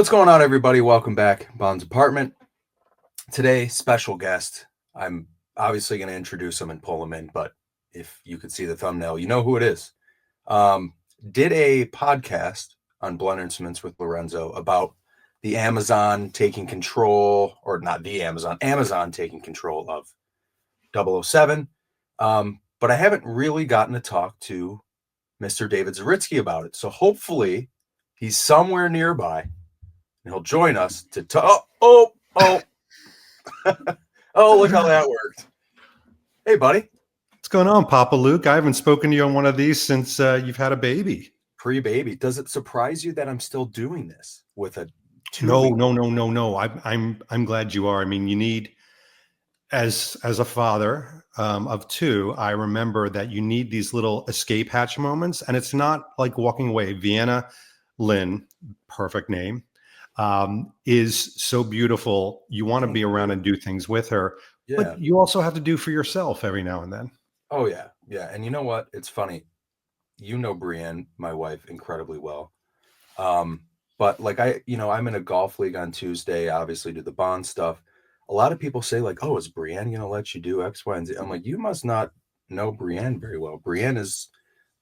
What's going on, everybody? Welcome back, Bond's Apartment. Today, special guest. I'm obviously going to introduce him and pull him in, but if you could see the thumbnail, you know who it is. Did a podcast on Blunt Instruments with Lorenzo about the Amazon taking control, or not the Amazon taking control of 007. But I haven't really gotten to talk to Mr. David Zaritsky about it. So hopefully he's somewhere nearby and he'll join us to talk. Oh, look how that worked. Hey, buddy. What's going on, Papa Luke? I haven't spoken to you on one of these since you've had a baby. Pre-baby. Does it surprise you that I'm still doing this with a No. I'm glad you are. I mean, you need, as a father of two, I remember that you need these little escape hatch moments, and it's not like walking away. Vienna Lynn, perfect name, is so beautiful. You want to be around and do things with her, but you also have to do for yourself every now and then. Oh, yeah. Yeah. And you know what? It's funny. You know Brienne, my wife, incredibly well. But like I'm in a golf league on Tuesday, obviously do the bond stuff. A lot of people say like, oh, is Brienne going to let you do X, Y, and Z? I'm like, you must not know Brienne very well. Brienne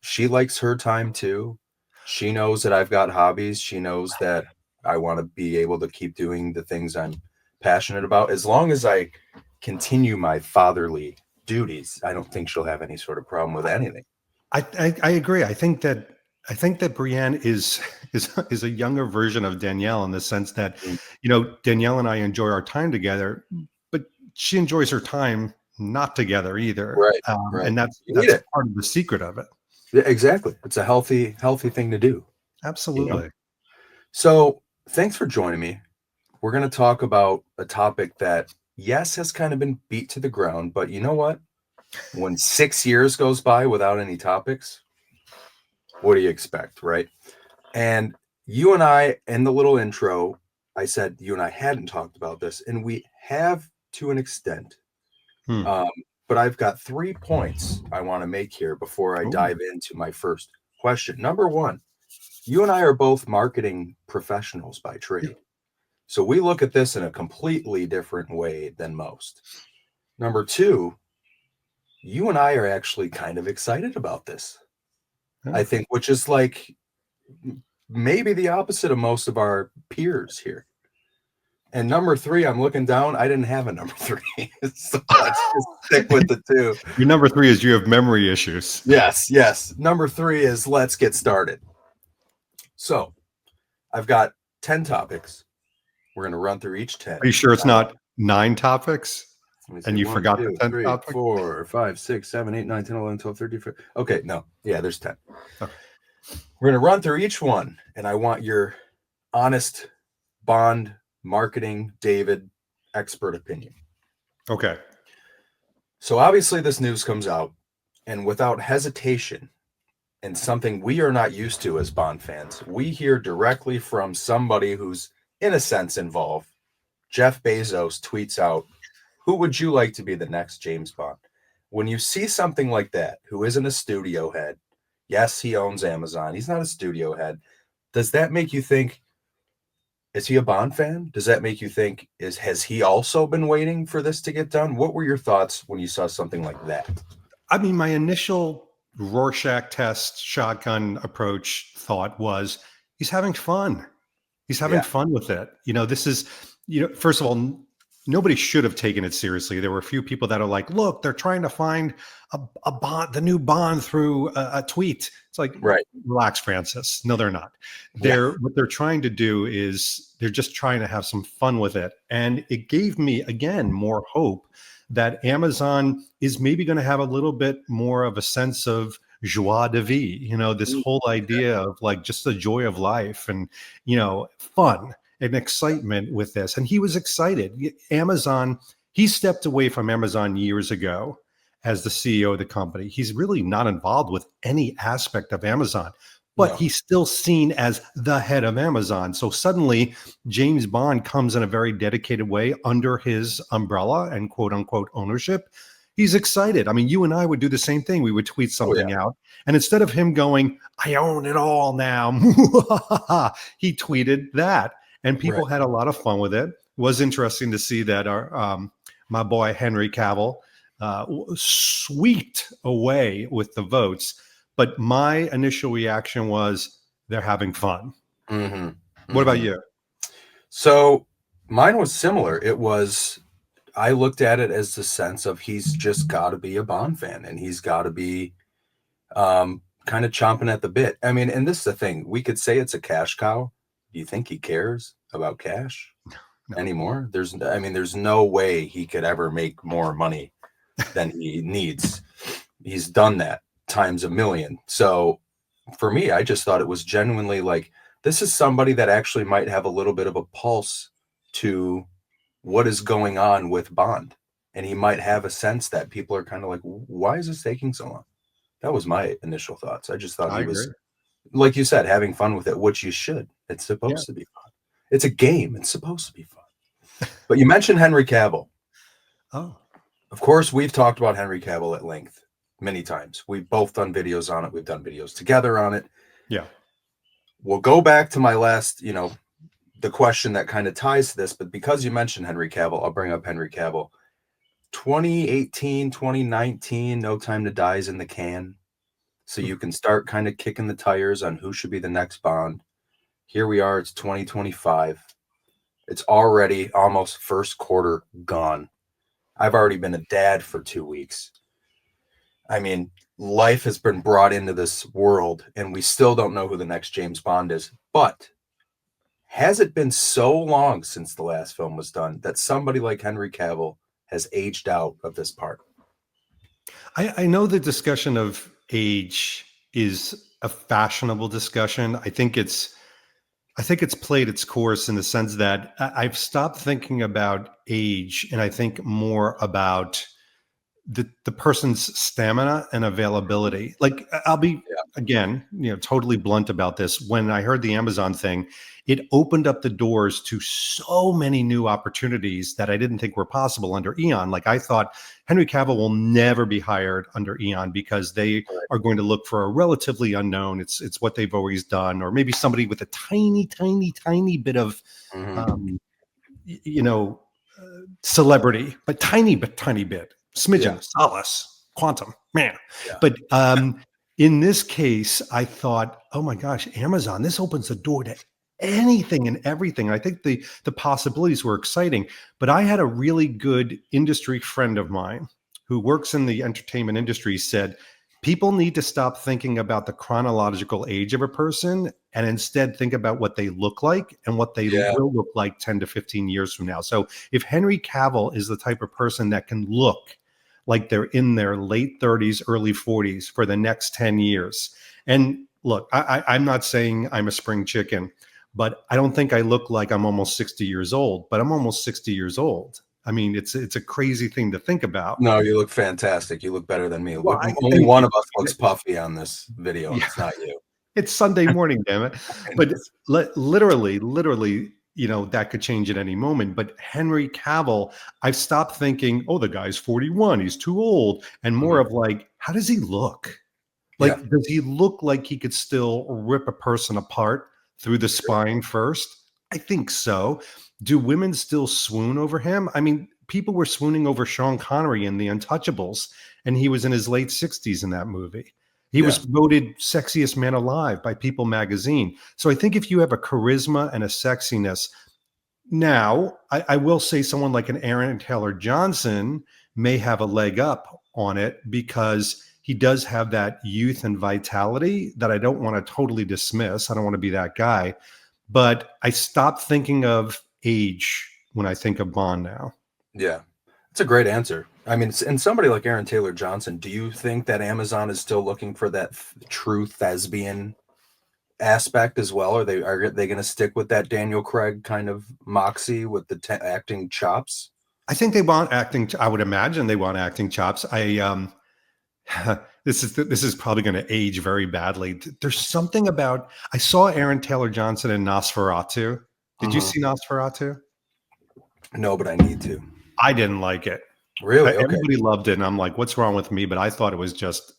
she likes her time too. She knows that I've got hobbies. She knows that I want to be able to keep doing the things I'm passionate about. As long as I continue my fatherly duties, I don't think she'll have any sort of problem with anything. I agree. I think that Brienne is a younger version of Danielle in the sense that, Danielle and I enjoy our time together, but she enjoys her time not together either. Right. And that's part of the secret of it. Yeah, exactly. It's a healthy thing to do. Absolutely. So thanks for joining me. We're going to talk about a topic that, yes, has kind of been beat to the ground, but you know what? When 6 years goes by without any topics, what do you expect, right? And you and I, in the little intro, I said you and I hadn't talked about this, and we have to an extent. But I've got 3 points I want to make here before I dive into my first question. Number one, you and I are both marketing professionals by trade. So we look at this in a completely different way than most. Number two, you and I are actually kind of excited about this. I think, which is like maybe the opposite of most of our peers here. And number three, I'm looking down. I didn't have a number three. So let's just stick with the two. Your number three is you have memory issues. Yes. Number three is let's get started. So I've got 10 topics. We're going to run through each 10. Are you sure it's not 9 topics? And you 1, forgot 2, the 10th 3, topic? 4, 5, 6, 7, 8, 9, 10, 11, 12, 13, 14. Okay, no. Yeah, there's 10. Okay. We're going to run through each one, and I want your honest bond marketing David expert opinion. Okay. So obviously this news comes out, and without hesitation, and something we are not used to as Bond fans, we hear directly from somebody who's in a sense involved. Jeff Bezos tweets out, "Who would you like to be the next James Bond?" When you see something like that, who isn't a studio head, yes, he owns Amazon, he's not a studio head, does that make you think, is he a Bond fan? Does that make you think, has he also been waiting for this to get done? What were your thoughts when you saw something like that? I mean, my initial Rorschach test shotgun approach thought was he's having fun. He's having fun with it. This is, first of all, nobody should have taken it seriously. There were a few people that are like, look, they're trying to find a Bond, the new Bond through a tweet. It's like, relax, Francis. No, they're not. What they're trying to do is they're just trying to have some fun with it. And it gave me, again, more hope that Amazon is maybe going to have a little bit more of a sense of joie de vivre, this whole idea of like just the joy of life and, fun and excitement with this. And he was excited. Amazon, he stepped away from Amazon years ago as the CEO of the company. He's really not involved with any aspect of Amazon, but he's still seen as the head of Amazon. So suddenly James Bond comes in a very dedicated way under his umbrella and quote unquote ownership. He's excited. I mean, you and I would do the same thing. We would tweet something out. And instead of him going, I own it all now, he tweeted that. and Right. people had a lot of fun with it. It was interesting to see that our my boy Henry Cavill swept away with the votes. But my initial reaction was they're having fun. Mm-hmm. What about Mm-hmm. you? So mine was similar. I looked at it as the sense of he's just got to be a Bond fan and he's got to be kind of chomping at the bit. I mean, and this is the thing. We could say it's a cash cow. Do you think he cares about cash No, anymore? There's no way he could ever make more money than he needs. He's done that times a million. So for me, I just thought it was genuinely like this is somebody that actually might have a little bit of a pulse to what is going on with Bond. And he might have a sense that people are kind of like, why is this taking so long? That was my initial thoughts. I just thought I he agree. was, like you said, having fun with it, which you should. It's Yeah. supposed to be fun. It's a game. It's supposed to be fun. But you mentioned Henry Cavill. Oh, Of course, we've talked about Henry Cavill at length many times. We've both done videos on it. We've done videos together on it. yeah. We'll go back to my last, the question that kind of ties to this, but because you mentioned Henry Cavill, I'll bring up Henry Cavill. 2018, 2019, No Time to Die is in the can. So you can start kind of kicking the tires on who should be the next Bond. Here we are, it's 2025. It's already almost first quarter gone. I've already been a dad for 2 weeks. I mean, life has been brought into this world, and we still don't know who the next James Bond is. But has it been so long since the last film was done that somebody like Henry Cavill has aged out of this part? I know the discussion of age is a fashionable discussion. I think it's played its course in the sense that I've stopped thinking about age and I think more about the person's stamina and availability. Like I'll be again, totally blunt about this. When I heard the Amazon thing, it opened up the doors to so many new opportunities that I didn't think were possible under Eon. Like I thought Henry Cavill will never be hired under Eon because they Right. are going to look for a relatively unknown. It's what they've always done, or maybe somebody with a tiny, tiny, tiny bit of Mm-hmm. um, you know, celebrity, but tiny bit, Yeah. smidgen, solace, quantum, man. Yeah. But in this case, I thought, oh my gosh, Amazon, this opens the door to anything and everything. I think the possibilities were exciting. But I had a really good industry friend of mine who works in the entertainment industry said, people need to stop thinking about the chronological age of a person and instead think about what they look like and what they Yeah. will look like 10 to 15 years from now. So if Henry Cavill is the type of person that can look like they're in their late 30s, early 40s for the next 10 years. And look, I'm not saying I'm a spring chicken, but I don't think I look like I'm almost 60 years old, but I'm almost 60 years old. I mean, it's a crazy thing to think about. No, you look fantastic. You look better than me. Well, Only thank one you. of us looks puffy on this video, and Yeah. it's not you. It's Sunday morning, damn it. But literally, that could change at any moment. But Henry Cavill, I've stopped thinking, oh, the guy's 41, he's too old, and more Mhm. of like, how does he look? Yeah. Like, does he look like he could still rip a person apart through the spine first? I think so. Do women still swoon over him? I mean, people were swooning over Sean Connery in The Untouchables, and he was in his late 60s in that movie. He was Yeah. voted sexiest man alive by People magazine. So I think if you have a charisma and a sexiness, now I will say someone like an Aaron Taylor Johnson may have a leg up on it because he does have that youth and vitality that I don't want to totally dismiss. I don't want to be that guy, but I stopped thinking of age when I think of Bond now. Yeah. It's a great answer. I mean, and somebody like Aaron Taylor Johnson, do you think that Amazon is still looking for that true thespian aspect as well? Are they going to stick with that Daniel Craig kind of moxie with the acting chops? I think they want acting. I would imagine they want acting chops. This is probably going to age very badly. There's something about I saw Aaron Taylor Johnson in Nosferatu. Did you Mhm. see Nosferatu? No, but I need to. I didn't like it. Really? Okay. Everybody loved it, and I'm like, what's wrong with me? But I thought it was just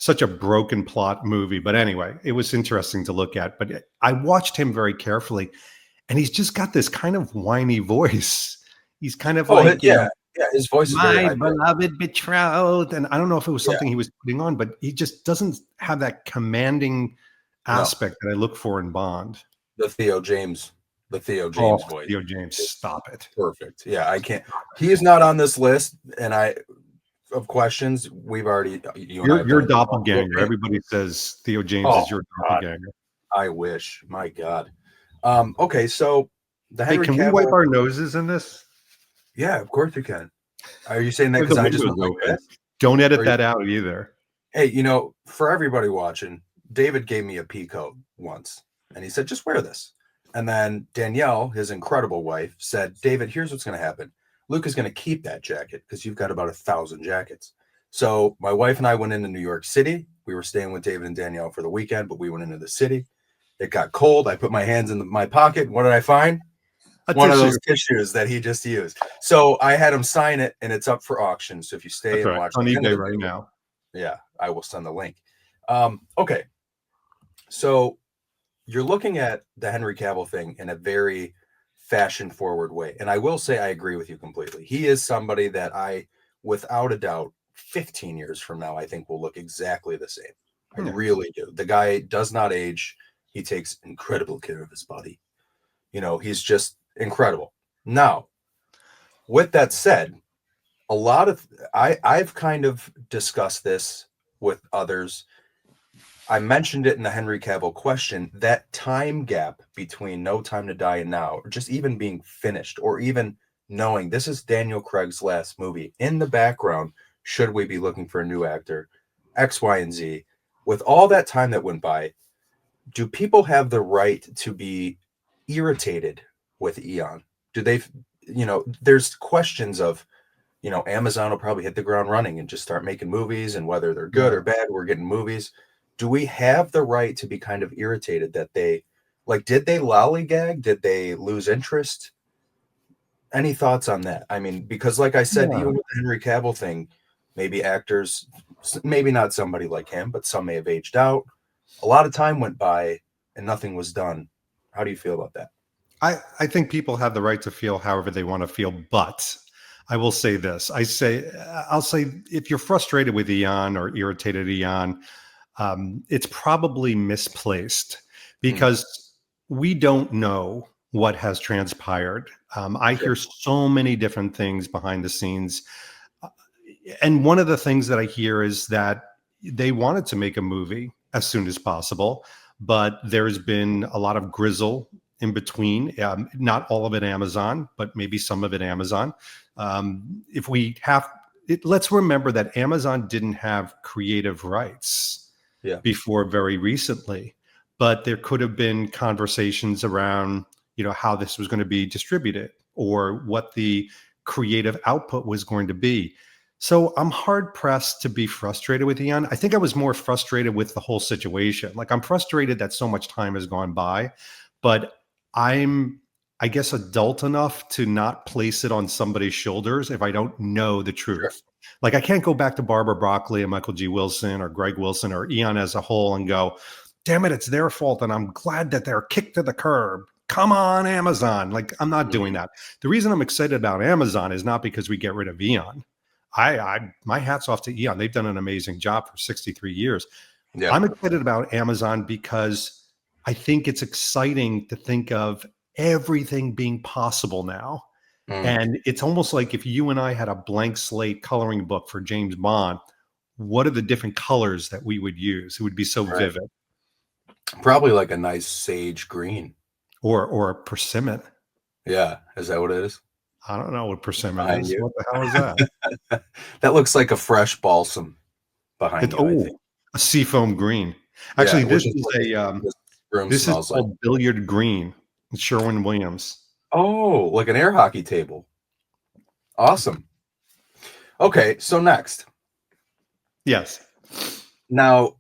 such a broken plot movie. But anyway, it was interesting to look at. But I watched him very carefully, and he's just got this kind of whiny voice. He's kind of Oh, like, yeah, yeah. His voice is very my high pitched. beloved betrothed. And I don't know if it was Yeah, something he was putting on, but he just doesn't have that commanding no, aspect that I look for in Bond. the Theo James, the Theo Oh, James voice Theo James, is stop it. perfect. Yeah, I can't. He is not on this list, and I of questions we've already you and I have Your done a bunch with doppelganger. me. Everybody says Theo James Oh is your God, doppelganger. I wish. My God. Okay, so the Hey, Henry can we wipe Cavill. our noses in this? Yeah, of course you can. Are you saying that We have because the I just windows went like open. this? Don't edit Or you, that out either. hey, for everybody watching, David gave me a pea coat once, and he said, "Just wear this." And then Danielle, his incredible wife, said, "David, here's what's going to happen. Luke is going to keep that jacket because you've got about 1,000 jackets." So my wife and I went into New York City. We were staying with David and Danielle for the weekend, but we went into the city. It got cold. I put my hands in my pocket. What did I find? A One of tissue. those tissues that he just used. So I had him sign it, and it's up for auction. So if you stay That's and right. watch On the end of eBay the right video, now. yeah, I will send the link. Okay, so you're looking at the Henry Cavill thing in a very fashion forward way. And I will say I agree with you completely. He is somebody that without a doubt, 15 years from now, I think will look exactly the same. I Yeah. really do. The guy does not age. He takes incredible care of his body. He's just incredible. Now, with that said, a lot of I've kind of discussed this with others. I mentioned it in the Henry Cavill question, that time gap between No Time to Die and now, or just even being finished, or even knowing this is Daniel Craig's last movie. In the background, should we be looking for a new actor? X, Y, and Z. With all that time that went by, do people have the right to be irritated with Eon? Do they, there's questions of, Amazon will probably hit the ground running and just start making movies, and whether they're good Yeah. or bad, we're getting movies. Do we have the right to be kind of irritated that did they lollygag? Did they lose interest? Any thoughts on that? I mean, because like I said, Yeah. even with the Henry Cavill thing, maybe actors, maybe not somebody like him, but some may have aged out. A lot of time went by and nothing was done. How do you feel about that? I think people have the right to feel however they want to feel, but I will say this. I'll say if you're frustrated with Eon or irritated Eon, it's probably misplaced Mm, because we don't know what has transpired. I sure. hear so many different things behind the scenes. Uh, And one of the things that I hear is that they wanted to make a movie as soon as possible, but there's been a lot of grizzle in between. Not all of it Amazon, but maybe some of it Amazon. If we have, let's remember that Amazon didn't have creative rights Yeah. before very recently, but there could have been conversations around, how this was going to be distributed or what the creative output was going to be. So I'm hard pressed to be frustrated with Eon. I think I was more frustrated with the whole situation. Like I'm frustrated that so much time has gone by, but I'm, I guess, adult enough to not place it on somebody's shoulders if I don't know the Sure. truth. Like I can't go back to Barbara Broccoli and Michael G. Wilson or Greg Wilson or Eon as a whole and go, damn it, it's their fault. And I'm glad that they're kicked to the curb. Come on, Amazon. Like I'm not doing Mhm. that. The reason I'm excited about Amazon is not because we get rid of Eon. My hat's off to Eon. They've done an amazing job for 63 years. Yeah. I'm excited about Amazon because I think it's exciting to think of everything being possible now. Mm, And it's almost like if you and I had a blank slate coloring book for James Bond, what are the different colors that we would use? It would be so right. vivid. Probably like a nice sage green. Or a persimmon. Yeah. Is that what it is? I don't know what persimmon Behind is. you? What the hell is that? That looks like a fresh balsam behind It you, I think. oh, a seafoam green. Yeah, Actually, which is what this room this is smells like. called billiard green. Sherwin Williams. Oh, like an air hockey table. Awesome. Okay, so next. Yes. Now,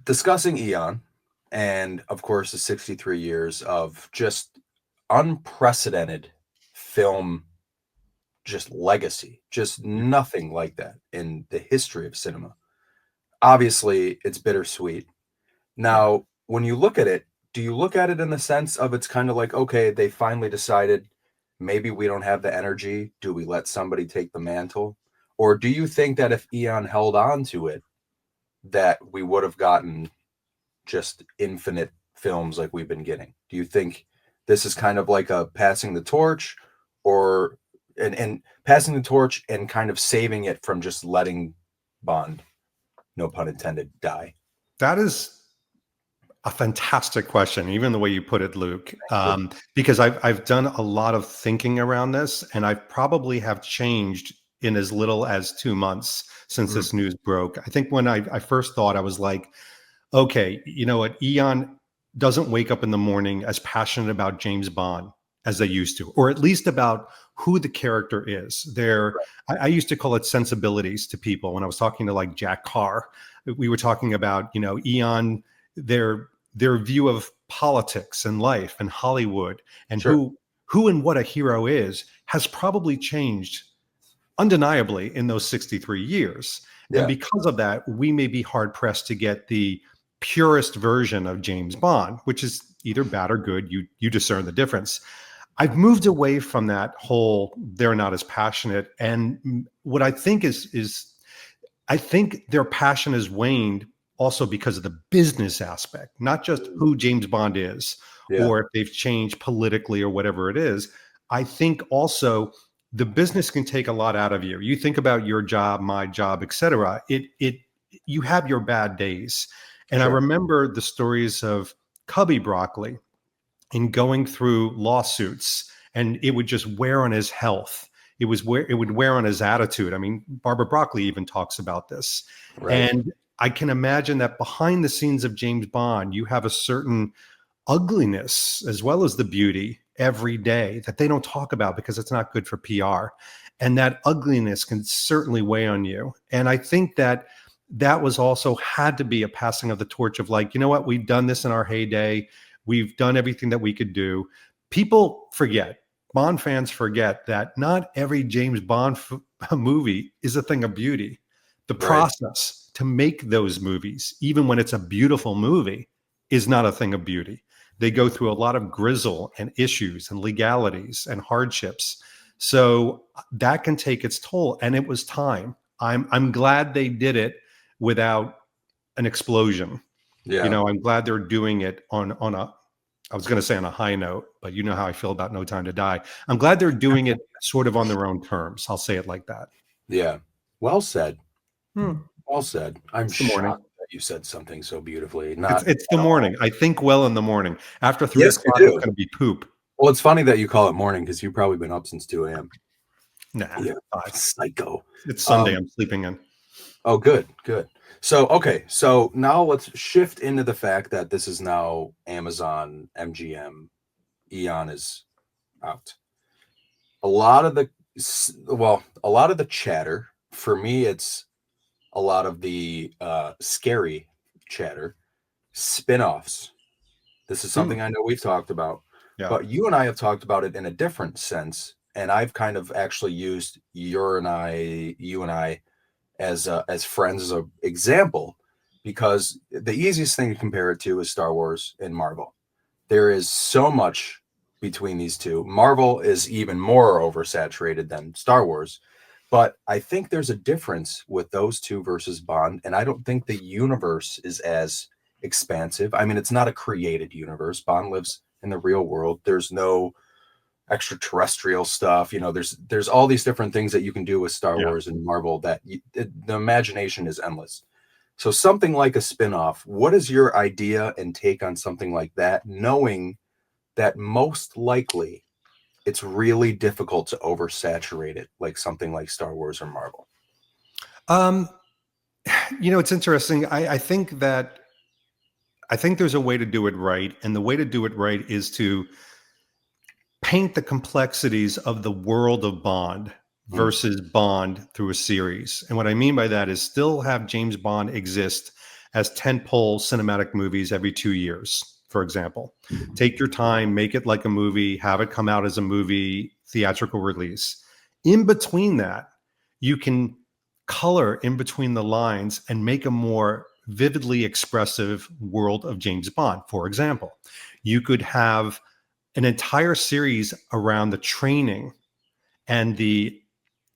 discussing Eon and of course the 63 years of just unprecedented film just legacy. Just nothing like that in the history of cinema. obviously it's bittersweet. Now, when you look at it, do you look at it in the sense of it's kind of like, okay, they finally decided maybe we don't have the energy. Do we let somebody take the mantle? Or do you think that if Eon held on to it, that we would have gotten just infinite films like we've been getting? Do you think this is kind of like a passing the torch, or and passing the torch and kind of saving it from just letting Bond, no pun intended, die? That is a fantastic question, even the way you put it, Luke. Thank you. Because I've done a lot of thinking around this, and I probably have changed in as little as 2 months since Mm, this news broke. I think when I first thought, I was like, okay, you know what? Eon doesn't wake up in the morning as passionate about James Bond as they used to, or at least about who the character is. I used to call it sensibilities to people when I was talking to like Jack Carr. We were talking about, Eon, their view of politics and life and Hollywood and sure. who and what a hero is has probably changed undeniably in those 63 years. And Yeah. because of that, we may be hard pressed to get the purest version of James Bond, which is either bad or good. You discern the difference. I've moved away from that whole they're not as passionate. And what I think is I think their passion has waned also because of the business aspect, not just Mm, who James Bond is yeah. or if they've changed politically or whatever it is. I think also the business can take a lot out of you. You think about your job, my job, etc. It you have your bad days. And I Sure. remember the stories of Cubby Broccoli in going through lawsuits, and it would just wear on his health. It would wear on his attitude. I mean, Barbara Broccoli even talks about this. Right. And I can imagine that behind the scenes of James Bond, you have a certain ugliness as well as the beauty every day that they don't talk about because it's not good for PR. And that ugliness can certainly weigh on you. And I think that that was also had to be a passing of the torch of like, you know what, we've done this in our heyday. We've done everything that we could do. People forget, Bond fans forget that not every James Bond movie is a thing of beauty. The Right. process to make those movies, even when it's a beautiful movie, is not a thing of beauty. They go through a lot of grizzle and issues and legalities and hardships. So that can take its toll. And it was time. I'm glad they did it without an explosion. Yeah. I'm glad they're doing it on a, I was going to say on a high note, but you know how I feel about No Time to Die. I'm glad they're doing it sort of on their own terms. I'll say it like that. Yeah. Well said. Hmm. Well said. I'm It's the morning. shocked that you said something so beautifully. It's Not it's the at all. morning. I think well in the morning. After three Yes, you o'clock, it's do. going to be poop. Well, it's funny that you call it morning because you've probably been up since 2 a.m. Nah, Yeah. 5. Psycho. It's Sunday. Um, I'm sleeping in. oh, good, good. So, okay. So now let's shift into the fact that this is now Amazon, MGM, Eon is out. A lot of the, a lot of the chatter, for me, it's a lot of the scary chatter, spin-offs. This is Hmm. something I know we've talked about, Yeah. but you and I have talked about it in a different sense, and I've kind of actually used you and I as friends as a example, because the easiest thing to compare it to is Star Wars and Marvel. There is so much between these two. Marvel is even more oversaturated than Star Wars, but I think there's a difference with those two versus Bond, and I don't think the universe is as expansive. I mean, it's not a created universe. Bond lives in the real world. There's no extraterrestrial stuff. There's all these different things that you can do with Star Yeah. Wars and Marvel that the imagination is endless. So something like a spin-off, what is your idea and take on something like that, knowing that most likely it's really difficult to oversaturate it like something like Star Wars or Marvel? Um, it's interesting. I think there's a way to do it right, and the way to do it right is to paint the complexities of the world of Bond Mm, versus Bond through a series. And what I mean by that is still have James Bond exist as tentpole cinematic movies every 2 years, for example. Take your time, make it like a movie, have it come out as a movie, theatrical release. In between that, you can color in between the lines and make a more vividly expressive world of James Bond. For example, you could have an entire series around the training and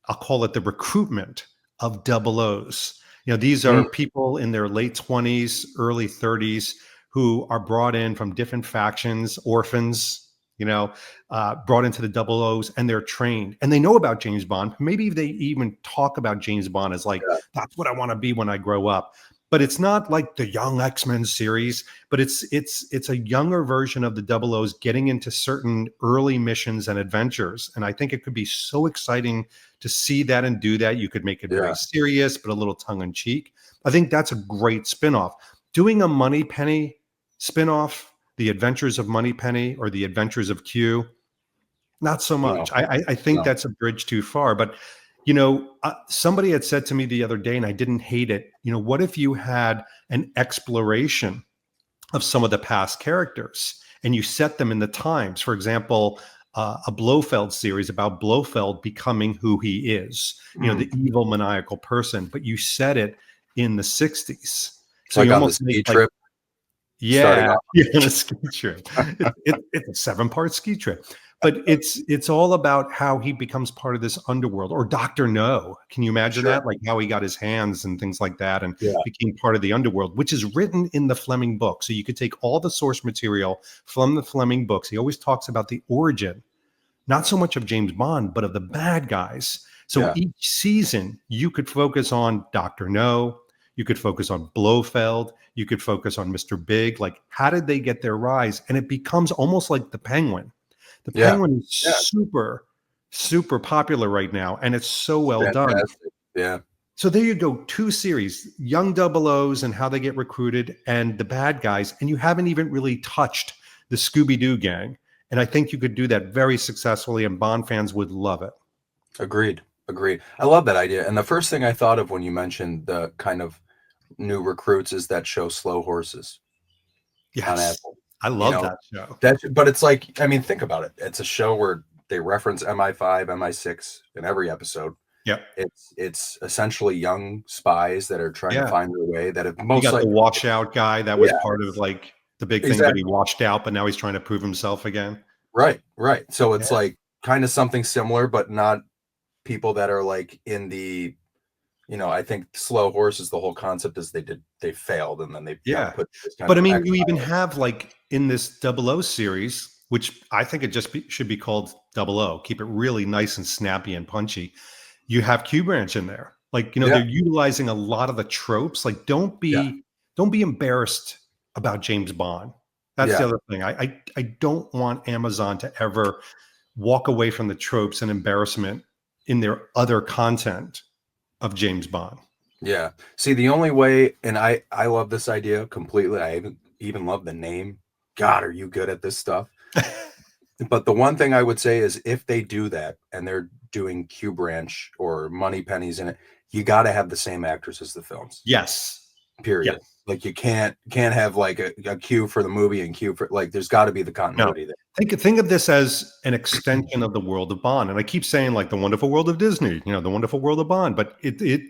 I'll call it the recruitment of double O's. These are Mm, people in their late 20s, early 30s who are brought in from different factions, orphans, brought into the double O's, and they're trained and they know about James Bond. Maybe they even talk about James Bond as like, yeah, that's what I want to be when I grow up. But it's not like the young X-Men series, but it's a younger version of the double O's getting into certain early missions and adventures. And I think it could be so exciting to see that and do that. You could make it very yeah, serious, but a little tongue in cheek. I think that's a great spinoff. Doing a Moneypenny spinoff, The Adventures of Moneypenny or The Adventures of Q, not so no, much. I think no, that's a bridge too far. But somebody had said to me the other day, and I didn't hate it. What if you had an exploration of some of the past characters and you set them in the times? For example, a Blofeld series about Blofeld becoming who he is, mm. the evil maniacal person, but you set it in the 60s. So Like you on the almost make ski like, trip, starting yeah, off. yeah, on a ski trip. It's a 7-part ski trip, but it's all about how he becomes part of this underworld. Or Doctor No, can you imagine Sure. that? Like how he got his hands and things like that, and Yeah. became part of the underworld, which is written in the Fleming book. So you could take all the source material from the Fleming books. He always talks about the origin, not so much of James Bond, but of the bad guys. So Yeah. each season, you could focus on Dr. No, you could focus on Blofeld, you could focus on Mr. Big. Like, how did they get their rise? And it becomes almost like the Penguin. The Yeah. Penguin is Yeah. super, super popular right now, and it's so It's well done. fantastic. Yeah. So there you go, 2 series, young double O's and how they get recruited and the bad guys. And you haven't even really touched the Scooby-Doo gang. And I think you could do that very successfully, and Bond fans would love it. Agreed. Agreed. I love that idea. And the first thing I thought of when you mentioned the kind of new recruits is that show Slow Horses on Yes. Apple. I You love know, that show. but it's like, I mean, think about it. It's a show where they reference MI5, MI6 in every episode. Yep. It's essentially young spies that are trying to Yeah. find their way that have You most got the like, washout guy that was yeah, part of like the big thing, but he exactly. washed out, but now he's trying to prove himself again. Right, right. So it's Yeah. like kind of something similar, but not people that are like in the, I think Slow Horses, the whole concept is they failed and then they got Yeah. put in this kind But I of mean, you even exile. have like in this double O series, which I think it just should be called double O, keep it really nice and snappy and punchy. You have Q Branch in there. Like, Yeah, they're utilizing a lot of the tropes. Like, yeah, don't be embarrassed about James Bond. That's the yeah, other thing. I don't want Amazon to ever walk away from the tropes and embarrassment in their other content of James Bond. yeah. See, the only way, and I love this idea completely. I even love the name. God, are you good at this stuff? But the one thing I would say is if they do that and they're doing Q Branch or Money Pennies in it, you got to have the same actors as the films. Yes. Period. Yes. Like you can't have like a Q for the movie and Q for like there's got to be the No. continuity there. Think of this as an extension of the world of Bond. And I keep saying like the wonderful world of Disney, the wonderful world of Bond, but it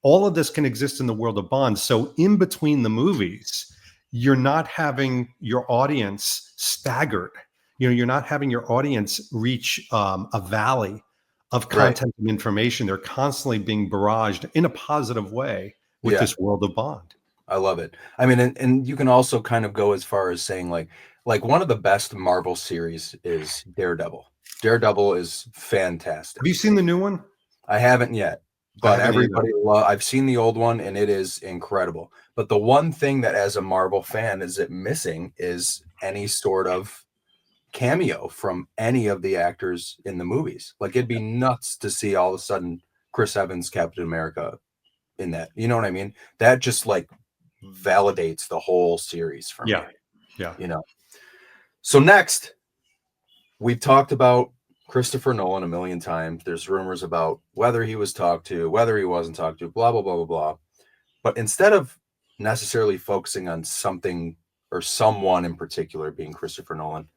all of this can exist in the world of Bond. So in between the movies, you're not having your audience staggered. You're not having your audience reach a valley of Right. content and information. They're constantly being barraged in a positive way with Yeah. this world of Bond. I love it. I mean, and you can also kind of go as far as saying like one of the best Marvel series is Daredevil. Daredevil is Have you fantastic. seen the new one? I haven't yet, I but haven't either. I've seen the old one and it is incredible. But the one thing that as a Marvel fan is it missing is any sort of cameo from any of the actors in the movies. Like it'd be nuts to see all of a sudden Chris Evans, Captain America in that. You know what I mean? That just like validates the whole series for me, Yeah. Yeah. you know. So next, we've talked about Christopher Nolan a million times. There's rumors about whether he was talked to, whether he wasn't talked to, blah blah blah blah blah. But instead of necessarily focusing on something or someone in particular being Christopher Nolan,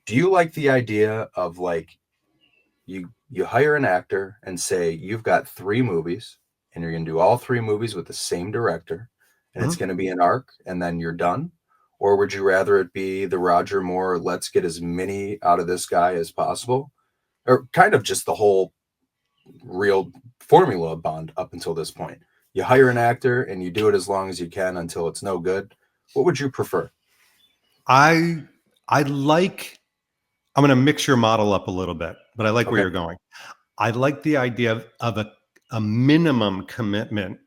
do you like the idea of like you hire an actor and say you've got 3 movies and you're going to do all three movies with the same director, and it's Mhm. going to be an arc, and then you're done? Or would you rather it be the Roger Moore, let's get as many out of this guy as possible? Or kind of just the whole real formula of Bond up until this point. You hire an actor and you do it as long as you can until it's no good. What would you prefer? I I like I'm going to mix your model up a little bit, but I like where Okay. you're going. I like the idea of a minimum commitment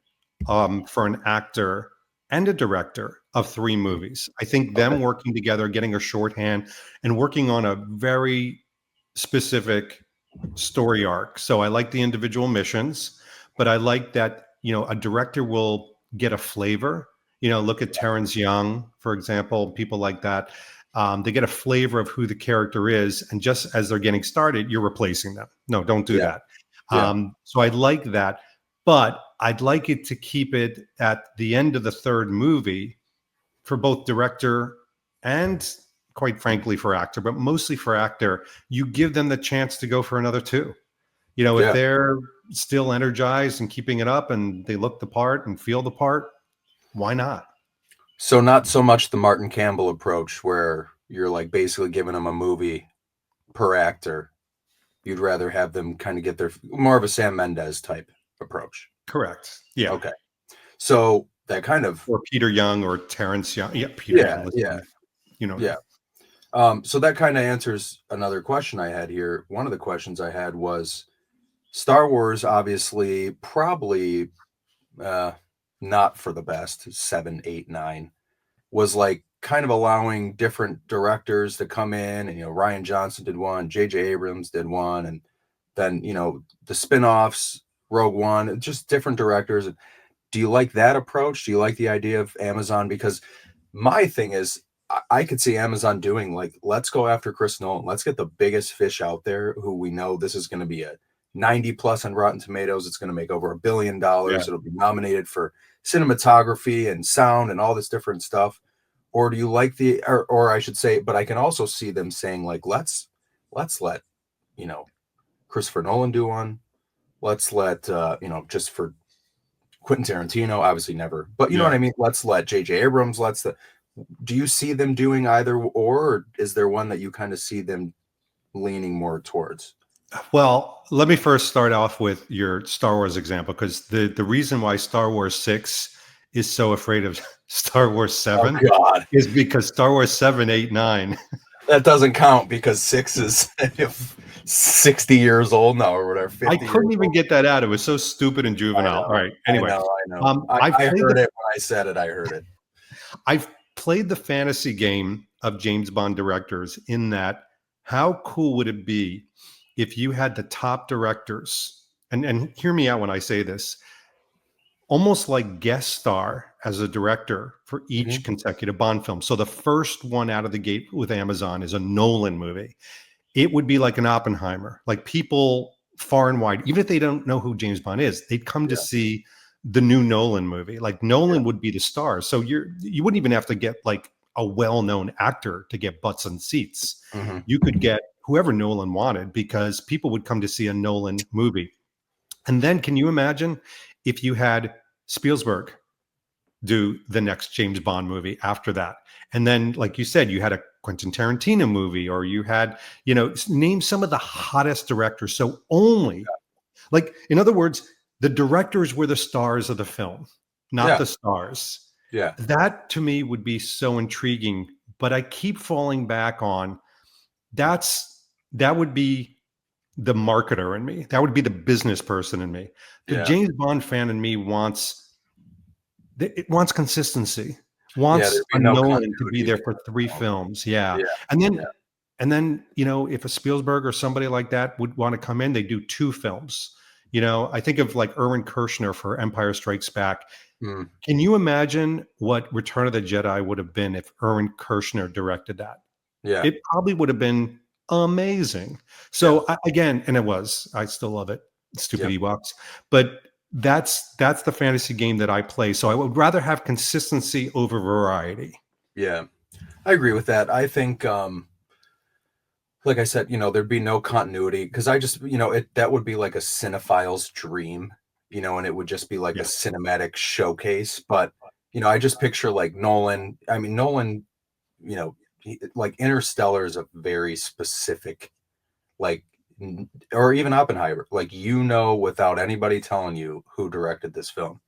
for an actor and a director of three movies. I think Okay. them working together, getting a shorthand, and working on a very specific story arc. So I like the individual missions, but I like that, a director will get a flavor. Look at Terrence Young, for example, people like that. They get a flavor of who the character is. And just as they're getting started, you're replacing them. No, don't do Yeah. that. Yeah. So I like that. But I'd like it to keep it at the end of the third movie for both director and, quite frankly, for actor, but mostly for actor. You give them the chance to go for another two. If Yeah. they're still energized and keeping it up and they look the part and feel the part, why not? So not so much the Martin Campbell approach where you're like basically giving them a movie per actor. You'd rather have them kind of get their more of a Sam Mendes type approach. Correct. Yeah. Okay. So that kind of Or Peter Young or Terrence Young. Yeah, Peter yeah, Young. yeah, Listen, you know what I yeah. mean? So that kind of answers another question I had here. One of the questions I had was Star Wars, obviously, probably uh, not for the best. 7, 8, 9 was like kind of allowing different directors to come in, and Ryan Johnson did one, J.J. Abrams did one, and then the spin-offs, Rogue One, just different directors. Do you like that approach? Do you like the idea of Amazon? Because my thing is, I could see Amazon doing like, let's go after Chris Nolan. Let's get the biggest fish out there who we know this is going to be a 90 plus on Rotten Tomatoes. It's going to make over $1 billion. Yeah. It'll be nominated for cinematography and sound and all this different stuff. Or do you like or I should say, but I can also see them saying like, let's let, you know, Christopher Nolan do one. Let's let, just for Quentin Tarantino, obviously never, but you know what Yeah. I mean? Let's let J.J. Abrams, do you see them doing either or is there one that you kind of see them leaning more towards? Well, let me first start off with your Star Wars example, because the reason why Star Wars 6 is so afraid of Star Wars Oh 7 God, is because Star Wars 7, 8, 9. that doesn't count because 6 is 60 years old now or whatever, I 50 years couldn't even old. get that out. It was so stupid and I juvenile. All know, right. Anyway, I know. I've I played heard the it when I said it. I heard it. I've played the fantasy game of James Bond directors, in that how cool would it be if you had the top directors, and hear me out when I say this, almost like guest star as a director for Hmm. each consecutive Bond film. So the first one out of the gate with Amazon is a Nolan movie. It would be like an Oppenheimer. Like, people far and wide, even if they don't know who James Bond is, they'd come to Yeah, see the new Nolan movie. Like, yeah, Nolan would be the star. So you wouldn't even have to get like a well-known actor to get butts and seats. hmm, You could get whoever Nolan wanted, because people would come to see a Nolan movie. And then can you imagine if you had Spielberg do the next James Bond movie after that? And then, like you said, you had a Quentin Tarantino movie, or you had, name some of the hottest directors. So only, like, in other words, the directors were the stars of the film, not yeah, the stars. yeah, That to me would be so intriguing. But I keep falling back on, that would be the marketer in me. That would be the business person in me. The yeah, James Bond fan in me wants consistency, yeah. wants There'd a be no Nolan to be continuity there there. for three No. films. Yeah. Yeah, And yeah, then if a Spielberg or somebody like that would want to come in, they do two films. I think of like Erwin Kershner for Empire Strikes Back. mm, Can you imagine what Return of the Jedi would have been if Erwin Kershner directed that? yeah, It probably would have been amazing. yeah, So again, and it was. I still love it. Stupid yep, Ewoks, but that's the fantasy game that I play. So I would rather have consistency over variety. yeah. I agree with that. I think, like I said, there'd be no continuity because I just, that would be like a cinephile's dream and it would just be like a Yeah. cinematic showcase. But, I just picture like Nolan. I mean, Nolan, like Interstellar is a very specific, like, or even Oppenheimer, like, without anybody telling you who directed this film.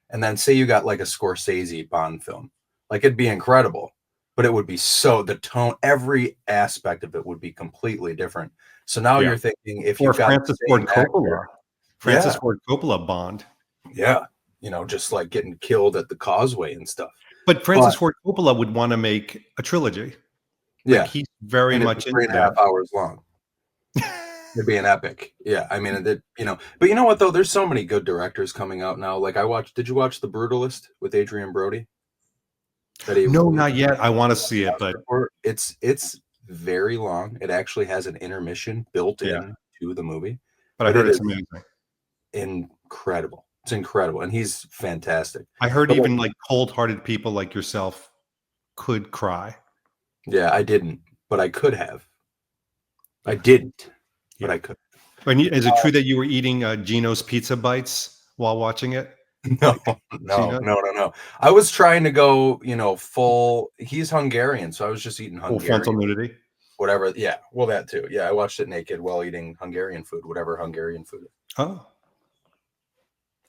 And then say you got like a Scorsese Bond film, like it'd be incredible, but it would be the tone, every aspect of it would be completely different. So now Yeah. you're thinking if Or you've got Francis the Ford same actor, Coppola. Francis yeah, Ford Coppola Bond. yeah, just like getting killed at the causeway and stuff. But Francis But Ford Coppola would want to make a trilogy. Like, yeah, he's very and it'd be much three into and a half that. hours long. It'd be an epic. Yeah, I mean, but you know what though? There's so many good directors coming out now. Like did you watch The Brutalist with Adrian Brody? That he No, won not yet. I want to the see it, but Oscar for? It's very long. It actually has an intermission built yeah. in to the movie, But I but heard it it's is amazing. incredible. It's incredible, and he's fantastic. I heard But like, even like cold-hearted people like yourself could cry. yeah, I didn't, but I could have. I Yeah. didn't, but Yeah. I could. And is it true that you were eating Gino's pizza bites while watching it? No, Like no, Gino? no, no, no. I was trying to go, full. He's Hungarian, so I was just eating Full frontal Hungarian, nudity? whatever. Yeah, well, that too. Yeah, I watched it naked while eating Hungarian food, whatever Hungarian food is. Oh.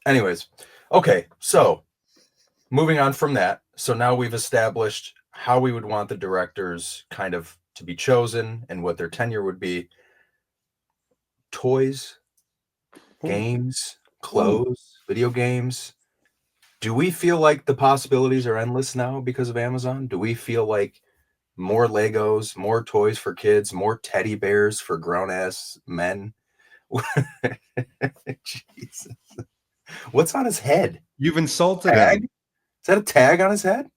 Anyways, okay, so moving on from that. So now we've established how we would want the directors kind of to be chosen and what their tenure would be. Toys, Ooh. games, Ooh. clothes, video games. Do we feel like the possibilities are endless now because of Amazon? Do we feel like more Legos, more toys for kids, more teddy bears for grown ass men? Jesus. What's on his head? You've insulted Tag? him. Is that a tag on his head?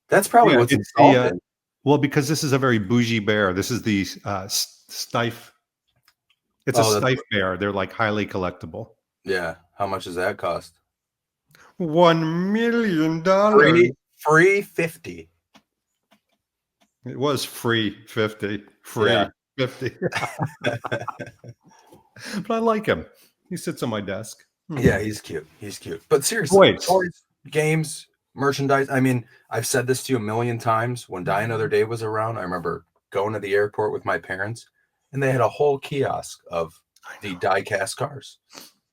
That's probably Yeah, what's it's the insulting. well, because this is a very bougie bear. This is the Stife. It's a Oh, that's Stife bear. They're like highly collectible. yeah. How much does that cost? $1 million. Free 50. It was free 50. Yeah. Free 50. But I like him. He sits on my desk. Yeah, he's cute. He's cute. But seriously, Toys. toys, games, merchandise. I mean, I've said this to you a million times. When Die Another Day was around, I remember going to the airport with my parents, and they had a whole kiosk of the die-cast cars.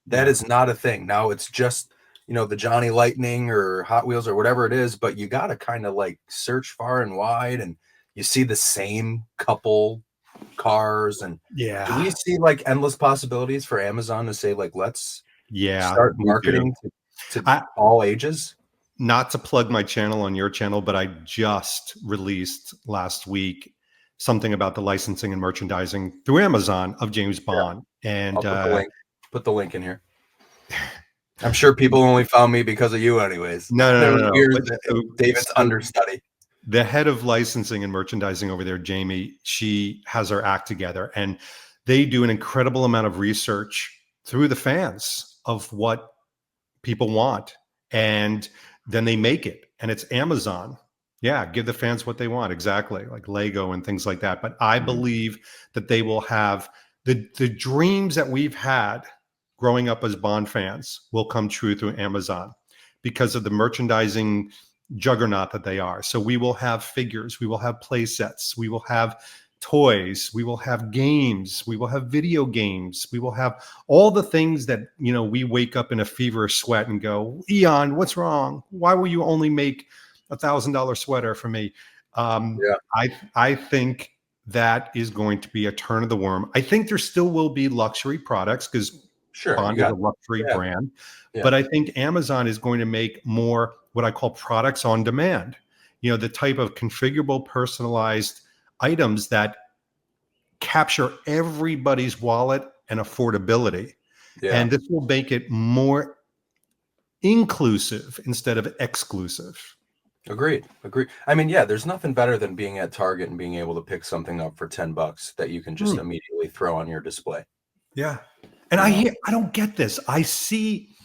That Yeah. is not a thing. Now it's just, the Johnny Lightning or Hot Wheels or whatever it is, but you got to kind of like search far and wide, and you see the same couple cars. And do we Yeah. see like endless possibilities for Amazon to say, like, let's Yeah, start we do. marketing to I, all ages? not to plug my channel on your channel, but I just released last week something about the licensing and merchandising through Amazon of James Yeah, Bond. And I'll put the link in here. I'm sure people only found me because of you anyways. There was no. years But that so, David's understudy. the head of licensing and merchandising over there, Jamie, she has her act together, and they do an incredible amount of research through the fans of what people want, and then they make it, and it's Amazon. Yeah, give the fans what they want, exactly, like Lego and things like that. But I believe that they will have the dreams that we've had growing up as Bond fans will come true through Amazon because of the merchandising juggernaut that they are. So we will have figures, we will have play sets, we will have toys, we will have games, we will have video games, we will have all the things that, we wake up in a feverish sweat and go, Eon, what's wrong? Why will you only make $1,000 sweater for me? Yeah, I think that is going to be a turn of the worm. I think there still will be luxury products because sure. You Bond is a got luxury yeah, brand, yeah, but I think Amazon is going to make more what I call products on demand. The type of configurable, personalized items that capture everybody's wallet and affordability. yeah. And this will make it more inclusive instead of exclusive. Agreed. Agreed. I mean, yeah, there's nothing better than being at Target and being able to pick something up for $10 that you can just Hmm. immediately throw on your display. Yeah. And You know? I don't get this. I see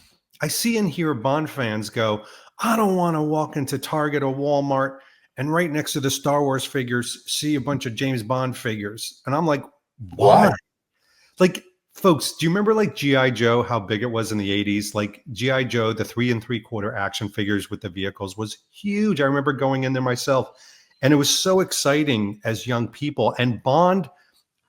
and hear Bond fans go, I don't want to walk into Target or Walmart and right next to the Star Wars figures see a bunch of James Bond figures. And I'm like, why? Why? Like, folks, do you remember like GI Joe, how big it was in the 80s? Like GI Joe, the 3 3/4 action figures with the vehicles was huge. I remember going in there myself, and it was so exciting as young people. And Bond,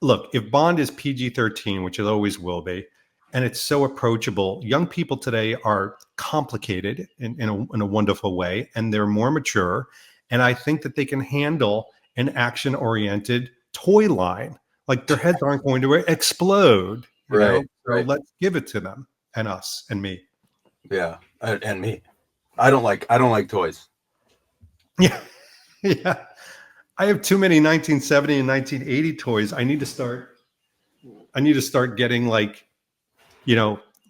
look, if Bond is PG-13, which it always will be, and it's so approachable, young people today are complicated in a wonderful way, and they're more mature. And I think that they can handle an action-oriented toy line. Like their heads aren't going to explode, you know? Right, So right. let's give it to them and us and me. Yeah, and me. I don't like toys. Yeah. Yeah. I have too many 1970 and 1980 toys. I need to start getting like,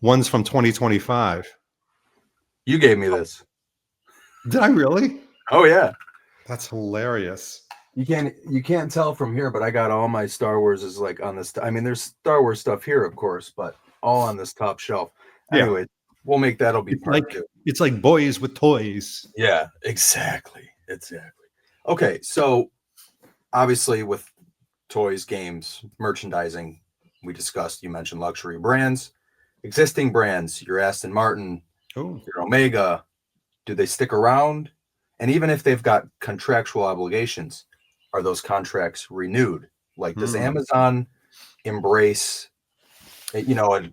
ones from 2025. You gave me this. Did I really? Oh yeah. That's hilarious. You can't tell from here, but I got all my Star Wars is like on this. I mean, there's Star Wars stuff here, of course, but all on this top shelf. Yeah. Anyway, that'll be It's part like two. it's like boys with toys. Yeah, exactly. Exactly. Okay, so obviously with toys, games, merchandising, we discussed, you mentioned luxury brands, existing brands, your Aston Martin, Oh. your Omega, do they stick around? And even if they've got contractual obligations, are those contracts renewed? Like, does Hmm. Amazon embrace,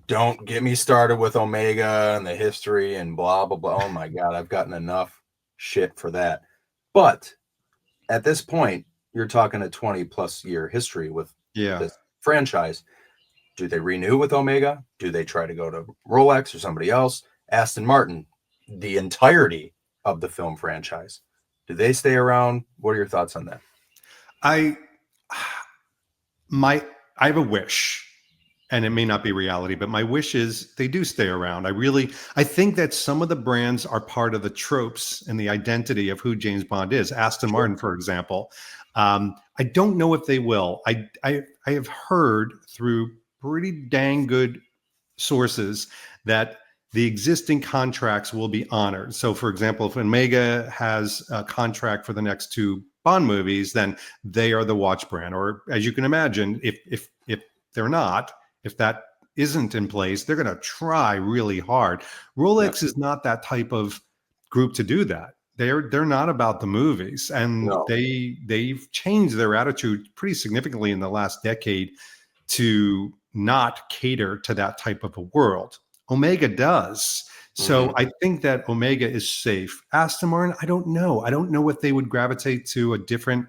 don't get me started with Omega and the history and blah, blah, blah. Oh my God, I've gotten enough shit for that. But at this point, you're talking a 20 plus year history with Yeah. this franchise. Do they renew with Omega? Do they try to go to Rolex or somebody else? Aston Martin, the entirety of the film franchise. Do they stay around? What are your thoughts on that? I my I have a wish, and it may not be reality, but my wish is they do stay around. I think that some of the brands are part of the tropes and the identity of who James Bond is. Aston Sure. Martin, for example. I don't know if they will. I have heard through pretty dang good sources that the existing contracts will be honored. So, for example, if Omega has a contract for the next two Bond movies, then they are the watch brand. Or, as you can imagine, if they're not, if that isn't in place, they're going to try really hard. Yeah. Rolex is not that type of group to do that. They're not about the movies, and No. they've changed their attitude pretty significantly in the last decade to not cater to that type of a world. Omega does. So Hmm. I think that Omega is safe. Aston Martin, I don't know. I don't know if they would gravitate to a different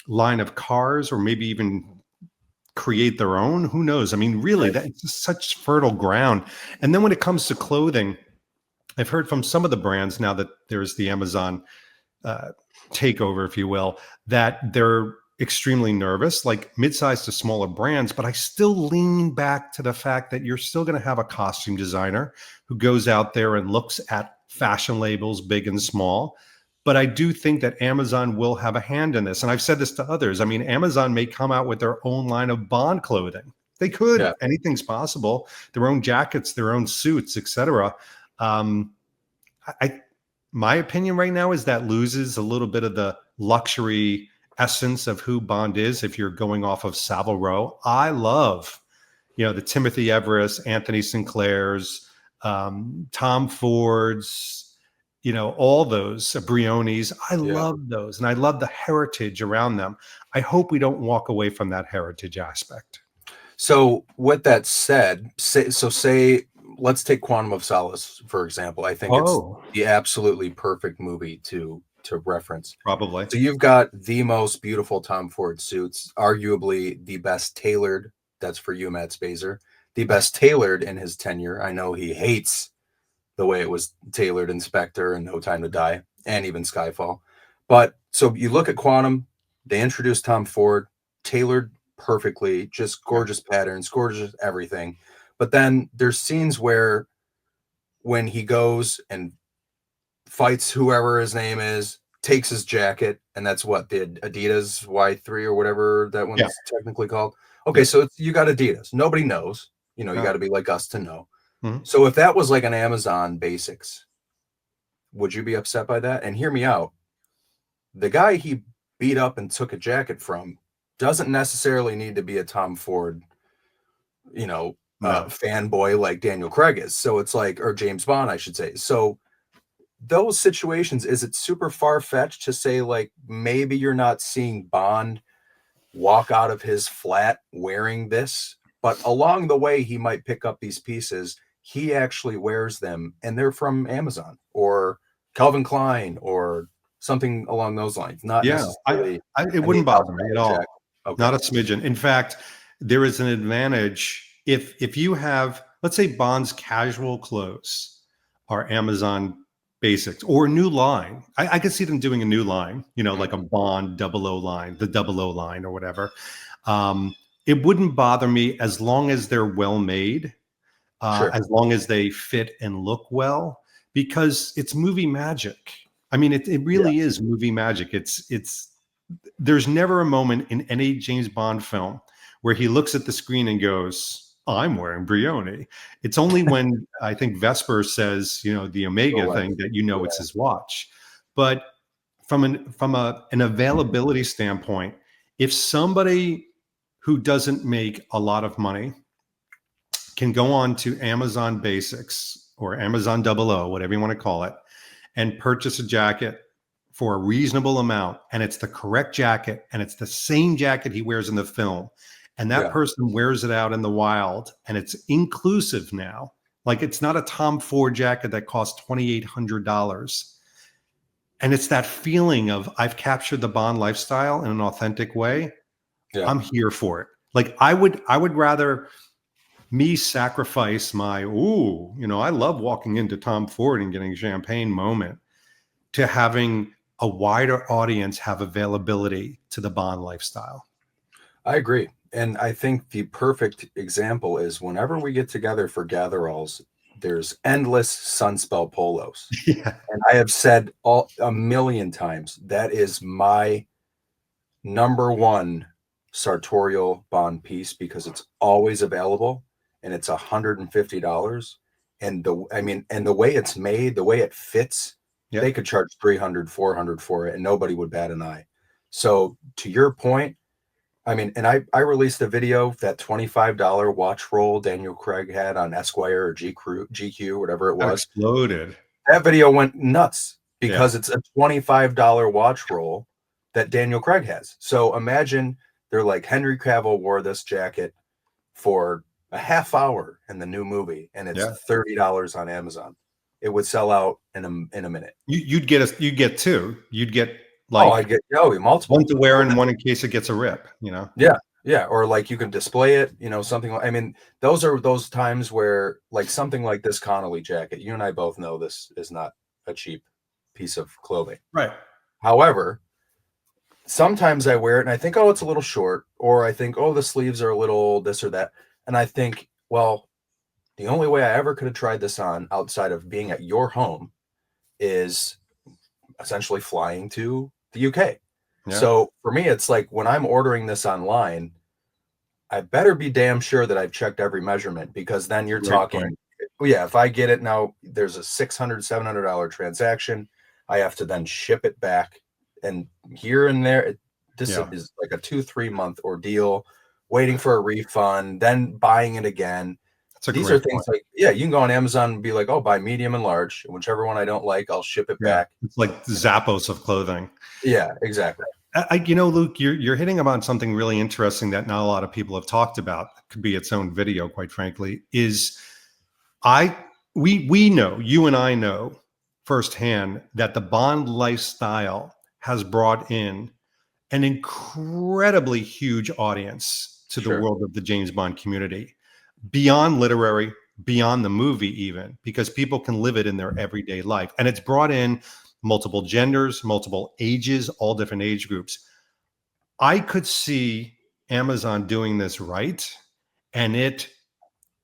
line of cars or maybe even create their own. Who knows? I mean, really, Right. that's just such fertile ground. And then when it comes to clothing, I've heard from some of the brands now that there's the Amazon uh, takeover, if you will, that they're extremely nervous, like mid-sized to smaller brands. But I still lean back to the fact that you're still going to have a costume designer who goes out there and looks at fashion labels, big and small. But I do think that Amazon will have a hand in this. And I've said this to others. I mean, Amazon may come out with their own line of Bond clothing. They could. Yeah. Anything's possible. Their own jackets, their own suits, etc. Um, I my opinion right now is that loses a little bit of the luxury essence of who Bond is if you're going off of Savile Row. I love, the Timothy Everest, Anthony Sinclair's, Tom Ford's, all those Briones. I Yeah. love those, and I love the heritage around them. I hope we don't walk away from that heritage aspect. So with that said, say let's take Quantum of Solace for example. I think it's Oh, the absolutely perfect movie to reference. probably. So you've got the most beautiful Tom Ford suits, arguably the best tailored. That's for you, Matt Spazer. The best tailored in his tenure. I know he hates the way it was tailored in Spectre and No Time to Die, and even Skyfall. But so you look at Quantum, they introduced Tom Ford, tailored perfectly, just Yeah. gorgeous patterns, gorgeous everything. But then there's scenes where when he goes and fights whoever his name is, takes his jacket, and that's what the Adidas Y3 or whatever that Yeah. one's technically called. Okay, Yep. so you got Adidas. Nobody knows. You got Oh. to be like us to know. Mhm. So if that was like an Amazon Basics, would you be upset by that? And hear me out. The guy he beat up and took a jacket from doesn't necessarily need to be a Tom Ford, you know, No. fanboy like Daniel Craig is. So it's like, or James Bond, I should say. So those situations, is it super far-fetched to say like maybe you're not seeing Bond walk out of his flat wearing this, but along the way he might pick up these pieces. He actually wears them, and they're from Amazon or Calvin Klein or something along those lines. Not Yeah, necessarily it an wouldn't bother me at $8,000 all. jacket. Okay, Not a smidgen. In fact, there is an advantage if you have, let's say, Bond's casual clothes are Amazon basics or a new line. I could see them doing a new line, like a Bond double O line, the double O line or whatever. It wouldn't bother me as long as they're well made, sure, as long as they fit and look well, because it's movie magic. I mean, it yeah, really is movie magic. It's there's never a moment in any James Bond film where he looks at the screen and goes, I'm wearing Brioni. It's only when I think Vesper says, the Omega Rolex, thing that yeah, it's his watch. But from an availability standpoint, if somebody who doesn't make a lot of money can go on to Amazon Basics or Amazon Double O, whatever you want to call it, and purchase a jacket for a reasonable amount, and it's the correct jacket, and it's the same jacket he wears in the film, and that yeah, person wears it out in the wild, and it's inclusive now. Like, it's not a Tom Ford jacket that costs $2,800. And it's that feeling of, I've captured the Bond lifestyle in an authentic way. yeah. I'm here for it. Like, I would rather me sacrifice my, I love walking into Tom Ford and getting champagne moment, to having a wider audience have availability to the Bond lifestyle. I agree. And I think the perfect example is whenever we get together for gather-alls, there's endless Sunspell polos. Yeah. And I have said a million times that is my number one sartorial Bond piece because it's always available and it's $150. And the way it's made, the way it fits, they Yep. could charge 300, 400 for it and nobody would bat an eye. So to your point, and I released a video, that $25 watch roll Daniel Craig had on Esquire or GQ, whatever it That was. exploded. That video went nuts Yeah. because it's a $25 watch roll that Daniel Craig has. So imagine they're like, Henry Cavill wore this jacket for a half hour in the new movie, and it's Yeah. $30 on Amazon. It would sell out in a minute. You'd get two. You'd get I'd get multiple. one to wear and one in case it gets a rip, Yeah, or like you can display it, something like, those are those times where like something like this Connolly jacket, you and I both know this is not a cheap piece of clothing. Right. However, sometimes I wear it and I think, oh, it's a little short, or I think, oh, the sleeves are a little this or that. And I think, well, the only way I ever could have tried this on outside of being at your home is essentially flying to the UK. Yeah. So for me, it's like when I'm ordering this online, I better be damn sure that I've checked every measurement, because then you're Great talking, point. yeah, if I get it now, there's a $600, $700 transaction. I have to then ship it back. And here and there, this is like a 2-3 month ordeal, waiting for a refund, then buying it again. These are things like, yeah, you can go on Amazon and be like, oh, buy medium and large. And whichever one I don't like, I'll ship it back. It's like Zappos of clothing. Yeah, exactly. Luke, you're hitting upon something really interesting that not a lot of people have talked about. It could be its own video, quite frankly. We know, you and I know firsthand, that the Bond lifestyle has brought in an incredibly huge audience to the world of the James Bond community, beyond literary, beyond the movie even, because people can live it in their everyday life. And it's brought in multiple genders, multiple ages, all different age groups. I could see Amazon doing this right and it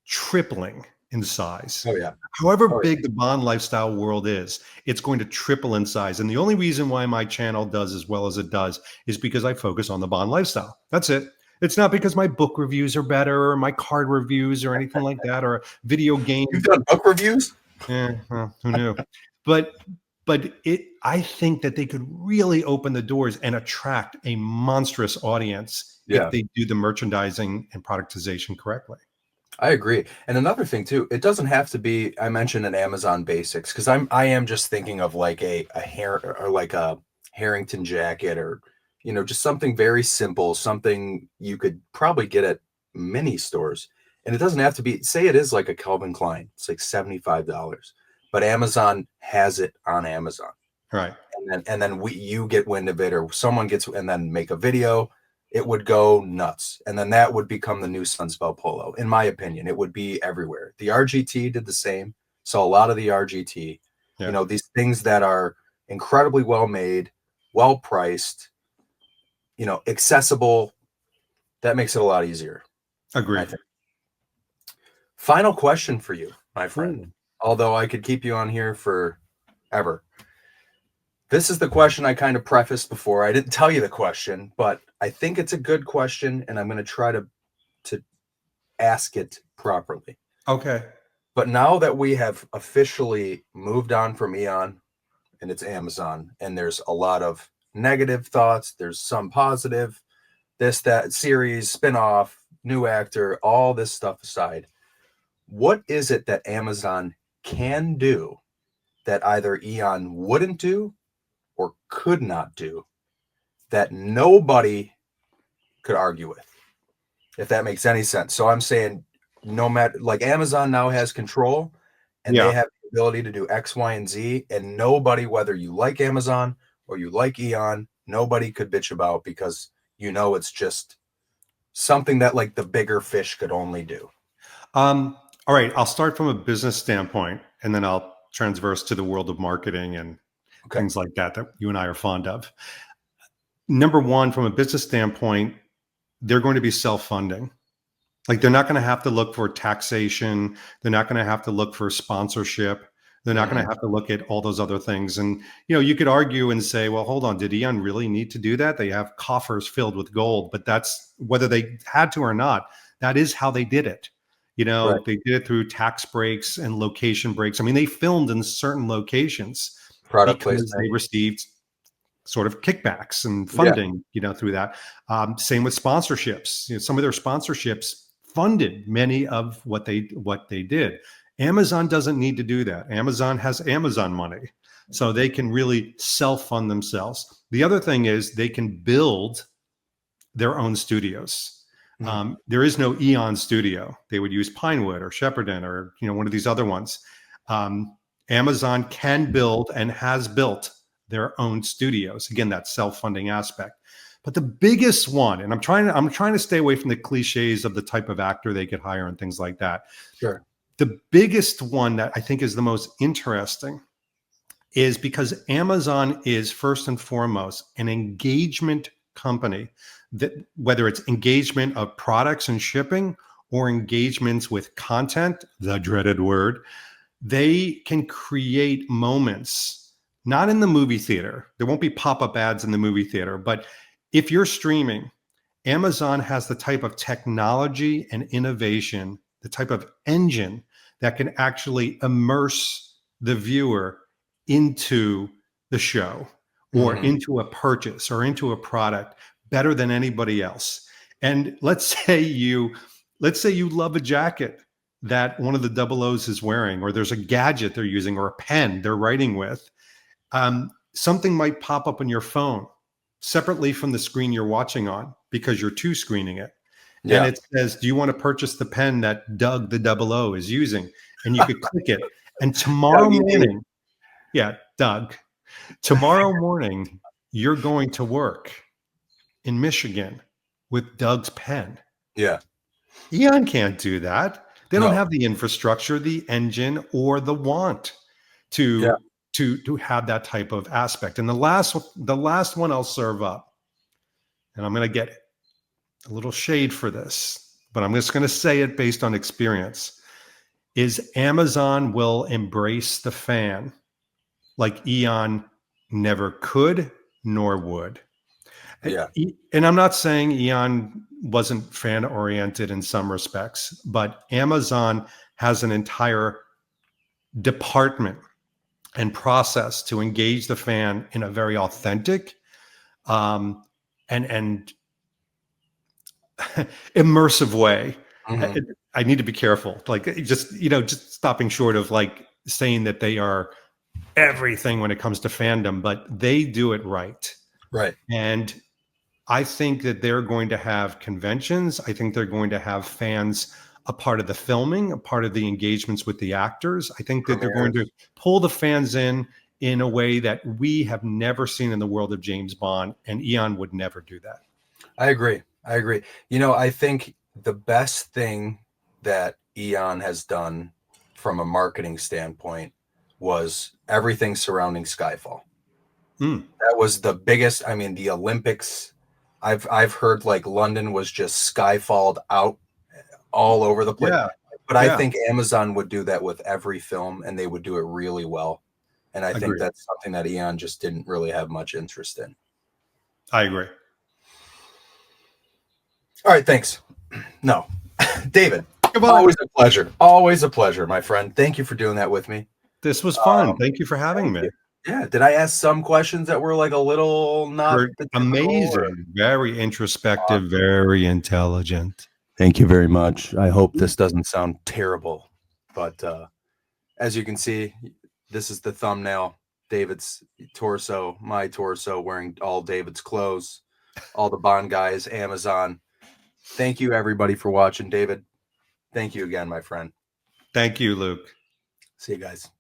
tripling in size. Oh, yeah. However big the Bond lifestyle world is, it's going to triple in size. And the only reason why my channel does as well as it does is because I focus on the Bond lifestyle. That's it. It's not because my book reviews are better or my card reviews or anything like that, or video games. You've done book reviews? Yeah, well, who knew? But I think that they could really open the doors and attract a monstrous audience if they do the merchandising and productization correctly. I agree. And another thing too, it doesn't have to be, I mentioned an Amazon Basics because I am just thinking of like a hair or like a Harrington jacket or just something very simple, something you could probably get at many stores. And it doesn't have to be, say it is like a Calvin Klein, it's like $75. But Amazon has it on Amazon. Right. And then you get wind of it or someone gets and then make a video, it would go nuts, and then that would become the new Sunspell polo. In my opinion, it would be everywhere. The RGT did the same. So a lot of the RGT, Yeah. these things that are incredibly well made, well priced, accessible, that makes it a lot easier, I Agreed. think. Final question for you, my friend, Ooh. although I could keep you on here forever. This is the question I kind of prefaced before. I didn't tell you the question, but I think it's a good question, and I'm going to try to ask it properly. Okay. But now that we have officially moved on from Eon and it's Amazon, and there's a lot of negative thoughts, there's some positive, this, that, series, spinoff, new actor, all this stuff aside, what is it that Amazon can do that either Eon wouldn't do or could not do that nobody could argue with, if that makes any sense? So I'm saying, no matter, like, Amazon now has control and they Yeah. have the ability to do X, Y, and Z, and nobody, whether you like Amazon or you like Eon, nobody could bitch about, because it's just something that like the bigger fish could only do. All right. I'll start from a business standpoint, and then I'll transverse to the world of marketing and Okay. things like that you and I are fond of. Number one, from a business standpoint, they're going to be self-funding. Like, they're not going to have to look for taxation. They're not going to have to look for sponsorship. They're not going Hmm. to have to look at all those other things. And, you could argue and say, well, hold on, did Eon really need to do that? They have coffers filled with gold, but that's whether they had to or not. That is how they did it. Right. They did it through tax breaks and location breaks. I mean, they filmed in certain locations Product because placement. they received sort of kickbacks and Yeah. funding, through that. Same with sponsorships. Some of their sponsorships funded many of what they did. Amazon doesn't need to do that. Amazon has Amazon money, so they can really self-fund themselves. The other thing is they can build their own studios. Mhm. There is no Eon studio. They would use Pinewood or Shepperton or one of these other ones. Amazon can build and has built their own studios. Again, that self-funding aspect. But the biggest one, and I'm trying to stay away from the cliches of the type of actor they could hire and things like that. Sure. The biggest one that I think is the most interesting is because Amazon is first and foremost an engagement company, that whether it's engagement of products and shipping or engagements with content, the dreaded word, they can create moments, not in the movie theater. There won't be pop-up ads in the movie theater, but if you're streaming, Amazon has the type of technology and innovation, the type of engine that can actually immerse the viewer into the show or Hmm. into a purchase or into a product better than anybody else. And let's say you love a jacket that one of the double O's is wearing, or there's a gadget they're using, or a pen they're writing with. Something might pop up on your phone separately from the screen you're watching on because you're two screening it. And Yeah. it says, do you want to purchase the pen that Doug, the double O, is using? And you could click it. And tomorrow Dougie D. morning, yeah, Doug, tomorrow morning, you're going to work in Michigan with Doug's pen. Yeah. Eon can't do that. They don't No. have the infrastructure, the engine, or the want Yeah. to have that type of aspect. And the last one I'll serve up, and I'm going to get a little shade for this, but I'm just going to say it based on experience, is Amazon will embrace the fan like Eon never could nor would. Yeah. And I'm not saying Eon wasn't fan oriented in some respects, but Amazon has an entire department and process to engage the fan in a very authentic and immersive way Mhm. I need to be careful. Like just stopping short of like saying that they are everything when it comes to fandom, but they do it right. Right. And I think that they're going to have conventions. I think they're going to have fans a part of the filming, a part of the engagements with the actors. I think that they're going to Premieres. pull the fans in a way that we have never seen in the world of James Bond, and Eon would never do that. I agree. I agree. You know, I think the best thing that Eon has done from a marketing standpoint was everything surrounding Skyfall. Mm, That was the biggest. I mean, the Olympics. I've heard like London was just Skyfalled out all over the place. yeah, But I yeah, think Amazon would do that with every film, and they would do it really well. And I think agree. that's something that Eon just didn't really have much interest in. I agree. All right, thanks. No, David, Goodbye. always a pleasure. Always a pleasure, my friend. Thank you for doing that with me. This was fun. Um, Thank you for having Thank me. you. Yeah. Did I ask some questions that were like a little not You're the typical? Or? amazing. Very introspective, very intelligent. Thank you very much. I hope this doesn't sound terrible, but as you can see, this is the thumbnail. David's torso, my torso, wearing all David's clothes, all the Bond guys, Amazon. Thank you, everybody, for watching. David, thank you again, my friend. Thank you, Luke. See you guys.